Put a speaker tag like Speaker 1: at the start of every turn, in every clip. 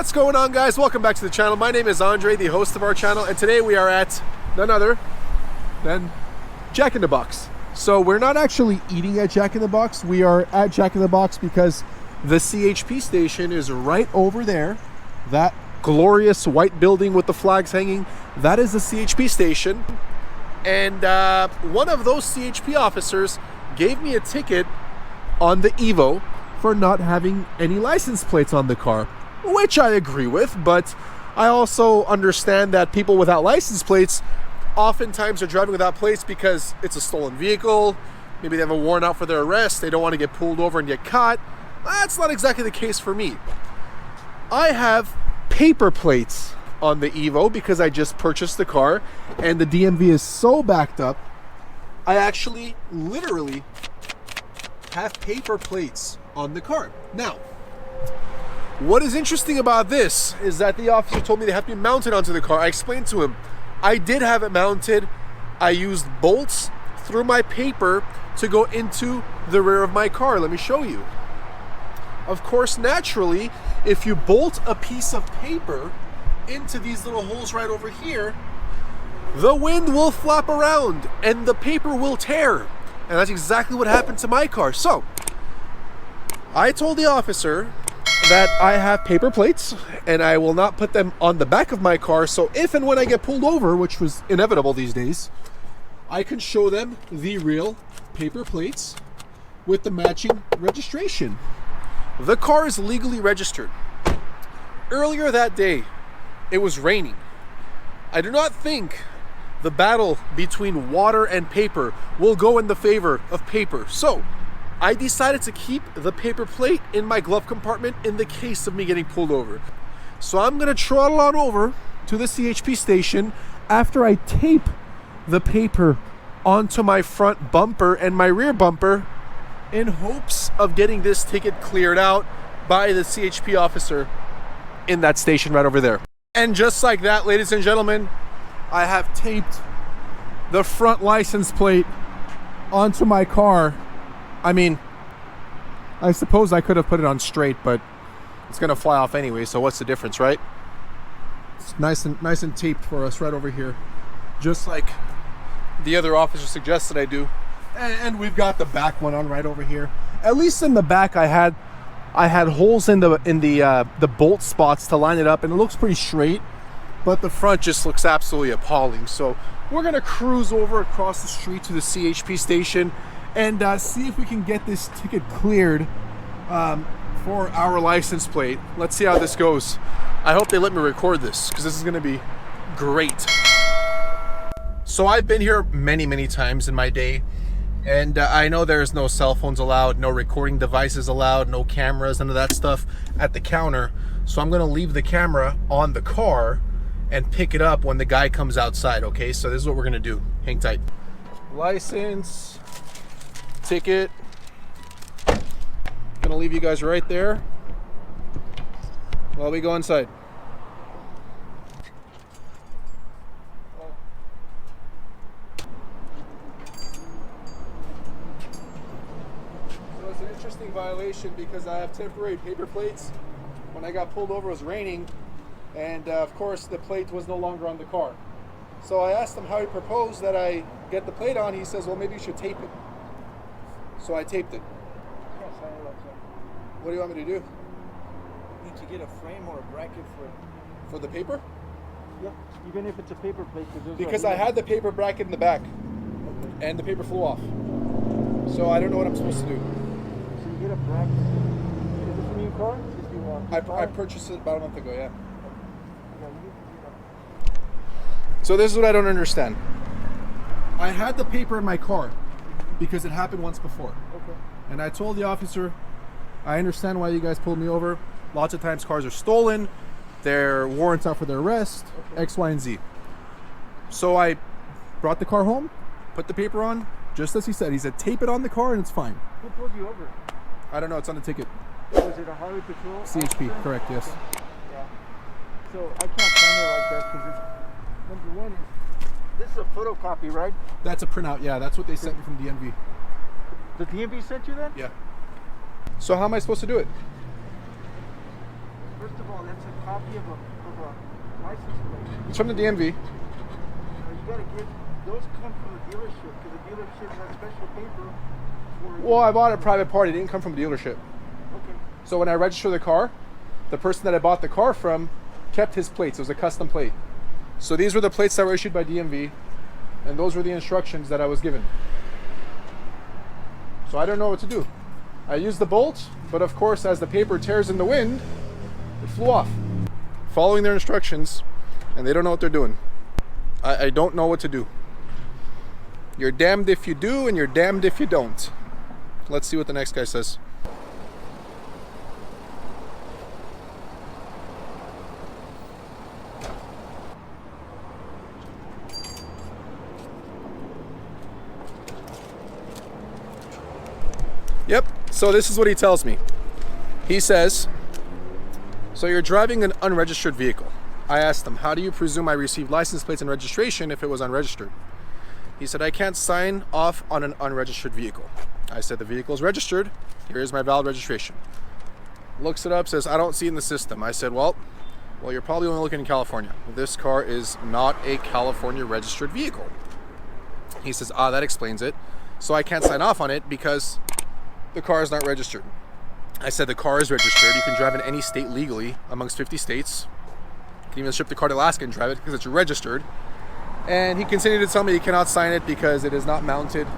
Speaker 1: What's going on, guys? Welcome back to the channel. My name is Andre, the host of our channel, and today we are at none other than Jack in the Box. So we're not actually eating at Jack in the Box. We are at Jack in the Box because the CHP station is right over there. That glorious white building with the flags hanging, that is the CHP station. And one of those CHP officers gave me a ticket on the Evo for not having any license plates on the car, which I agree with, but I also understand that people without license plates oftentimes are driving without plates because it's a stolen vehicle. Maybe they have a warrant out for their arrest. They don't want to get pulled over and get caught. That's not exactly the case for me. I have paper plates on the Evo because I just purchased the car and the DMV is so backed up. I actually literally have paper plates on the car. Now, what is interesting about this is that the officer told me they have to be mounted onto the car. I explained to him, I did have it mounted. I used bolts through my paper to go into the rear of my car. Let me show you. Of course, naturally, if you bolt a piece of paper into these little holes right over here, the wind will flap around and the paper will tear. And that's exactly what happened to my car. So, I told the officer that I have paper plates and I will not put them on the back of my car. So if and when I get pulled over, which was inevitable these days, I can show them the real paper plates with the matching registration. The car is legally registered. Earlier that day, it was raining. I do not think the battle between water and paper will go in the favor of paper. So I decided to keep the paper plate in my glove compartment in the case of me getting pulled over. So I'm gonna trottle on over to the CHP station after I tape the paper onto my front bumper and my rear bumper in hopes of getting this ticket cleared out by the CHP officer in that station right over there. And just like that, ladies and gentlemen, I have taped the front license plate onto my car. I mean, I suppose I could have put it on straight, but it's gonna fly off anyway, so what's the difference, right? It's nice and taped for us right over here, just like the other officer suggested I do. And we've got the back one on right over here. At least in the back, I had holes in the bolt spots to line it up, and it looks pretty straight. But the front just looks absolutely appalling. So we're gonna cruise over across the street to the CHP station and see if we can get this ticket cleared for our license plate. Let's see how this goes. I hope they let me record this because this is gonna be great. So I've been here many times in my day, and I know there's no cell phones allowed, no recording devices allowed, no cameras, none of that stuff at the counter. So I'm gonna leave the camera on the car and pick it up when the guy comes outside, okay? So this is what we're gonna do. Hang tight. License, ticket. Gonna leave you guys right there while we go inside. So it's an interesting violation because I have temporary paper plates. When I got pulled over, it was raining, and of course the plate was no longer on the car. So I asked him how he proposed that I get the plate on. He says, well, maybe you should tape it. So I taped it. What do you want me to do?
Speaker 2: You need to get a frame or a bracket
Speaker 1: for the paper?
Speaker 2: Yeah, even if it's a paper plate.
Speaker 1: Because I had the paper bracket in the back, okay, and the paper flew off. So I don't know what I'm supposed to do.
Speaker 2: So you get a bracket. Is this a new car?
Speaker 1: I purchased it about a month ago, yeah. So this is what I don't understand. I had the paper in my car because it happened once before.
Speaker 2: Okay.
Speaker 1: And I told the officer, I understand why you guys pulled me over. Lots of times cars are stolen. Their warrants out for their arrest, okay, X, Y, and Z. So I brought the car home, put the paper on, just as he said. He said, tape it on the car and it's fine.
Speaker 2: Who pulled you over?
Speaker 1: I don't know, it's on the ticket.
Speaker 2: Was it a highway patrol?
Speaker 1: CHP,
Speaker 2: officer?
Speaker 1: correct, yes.
Speaker 2: Okay. Yeah. So I can't find it like that because it's, number one, this is a photocopy, right?
Speaker 1: That's a printout, yeah. That's what they sent me from DMV.
Speaker 2: The DMV sent you that?
Speaker 1: Yeah. So how am I supposed to do it?
Speaker 2: First of all, that's a copy of a license plate.
Speaker 1: It's from the DMV.
Speaker 2: You gotta get, those come from the dealership, because the dealership has special paper for...
Speaker 1: Well, I bought a private party. It didn't come from the dealership.
Speaker 2: Okay.
Speaker 1: So when I registered the car, the person that I bought the car from kept his plates. It was a custom plate. So these were the plates that were issued by DMV, and those were the instructions that I was given. So I don't know what to do. I used the bolt, but of course, as the paper tears in the wind, it flew off. Following their instructions, and they don't know what they're doing. I don't know what to do. You're damned if you do, and you're damned if you don't. Let's see what the next guy says. Yep, so this is what he tells me. He says, so you're driving an unregistered vehicle. I asked him, how do you presume I received license plates and registration if it was unregistered? He said, I can't sign off on an unregistered vehicle. I said, the vehicle is registered. Here is my valid registration. Looks it up, says, I don't see it in the system. I said, well, you're probably only looking in California. This car is not a California registered vehicle. He says, that explains it. So I can't sign off on it because the car is not registered. I said, the car is registered. You can drive in any state legally amongst 50 states. You can even ship the car to Alaska and drive it because it's registered. And he continued to tell me he cannot sign it because it is not mounted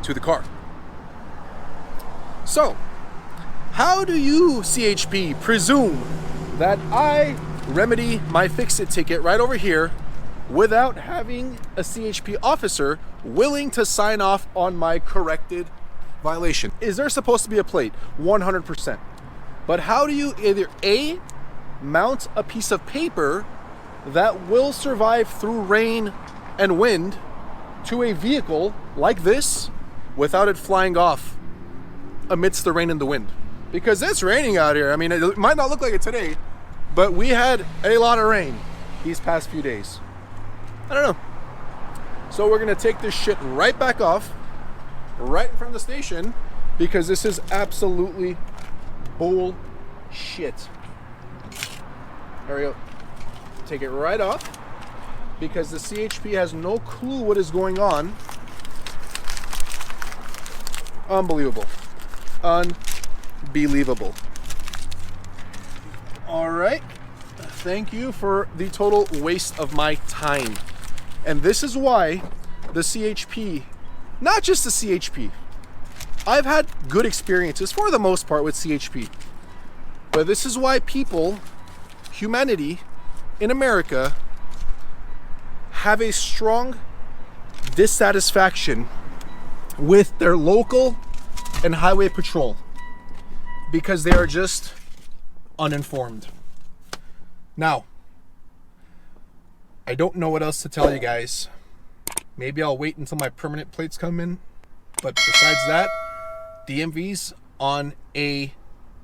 Speaker 1: to the car. So, how do you, CHP, presume that I remedy my fix-it ticket right over here without having a CHP officer willing to sign off on my corrected violation? Is there supposed to be a plate? 100%. But how do you either A, mount a piece of paper that will survive through rain and wind to a vehicle like this without it flying off amidst the rain and the wind? Because it's raining out here. I mean, it might not look like it today, but we had a lot of rain these past few days. I don't know. So we're gonna take this shit right back off, right in front of the station, because this is absolutely bullshit. There we go. Take it right off, because the CHP has no clue what is going on. Unbelievable. Unbelievable. All right. Thank you for the total waste of my time. And this is why the CHP, not just the CHP, I've had good experiences for the most part with CHP, but this is why people, humanity in America, have a strong dissatisfaction with their local and highway patrol, because they are just uninformed. Now, I don't know what else to tell you guys. Maybe I'll wait until my permanent plates come in. But besides that, DMV's on a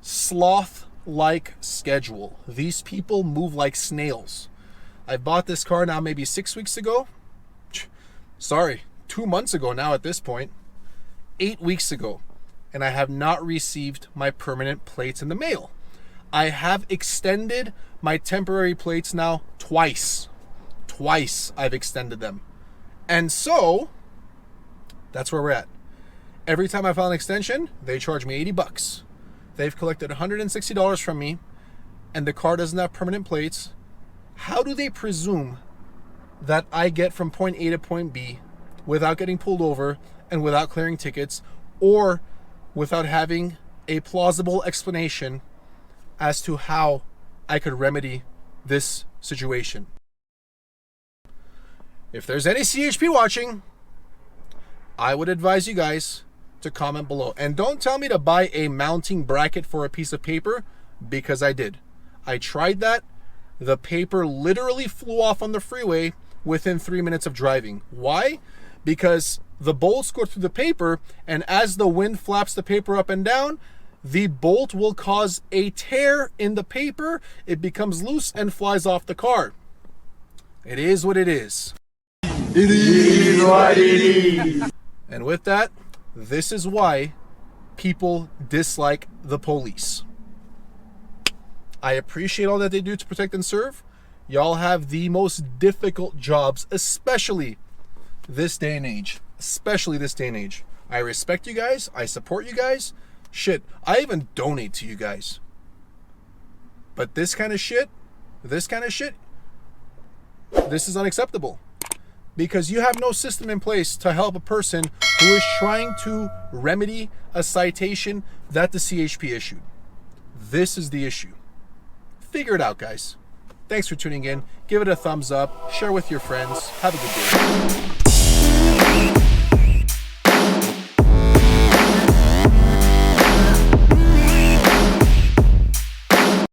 Speaker 1: sloth-like schedule. These people move like snails. I bought this car now maybe 6 weeks ago. Sorry, 2 months ago now at this point. 8 weeks ago. And I have not received my permanent plates in the mail. I have extended my temporary plates now twice. Twice I've extended them. And so, that's where we're at. Every time I file an extension, they charge me 80 bucks. They've collected $160 from me, and the car doesn't have permanent plates. How do they presume that I get from point A to point B without getting pulled over and without clearing tickets, or without having a plausible explanation as to how I could remedy this situation? If there's any CHP watching, I would advise you guys to comment below. And don't tell me to buy a mounting bracket for a piece of paper, because I did. I tried that. The paper literally flew off on the freeway within 3 minutes of driving. Why? Because the bolts go through the paper, and as the wind flaps the paper up and down, the bolt will cause a tear in the paper. It becomes loose and flies off the car. It is what it is.
Speaker 2: It is what it is.
Speaker 1: And with that, this is why people dislike the police. I appreciate all that they do to protect and serve. Y'all have the most difficult jobs, especially this day and age. Especially this day and age. I respect you guys. I support you guys. Shit, I even donate to you guys. But this kind of shit, this is unacceptable. Because you have no system in place to help a person who is trying to remedy a citation that the CHP issued. This is the issue. Figure it out, guys. Thanks for tuning in. Give it a thumbs up. Share with your friends. Have a good day.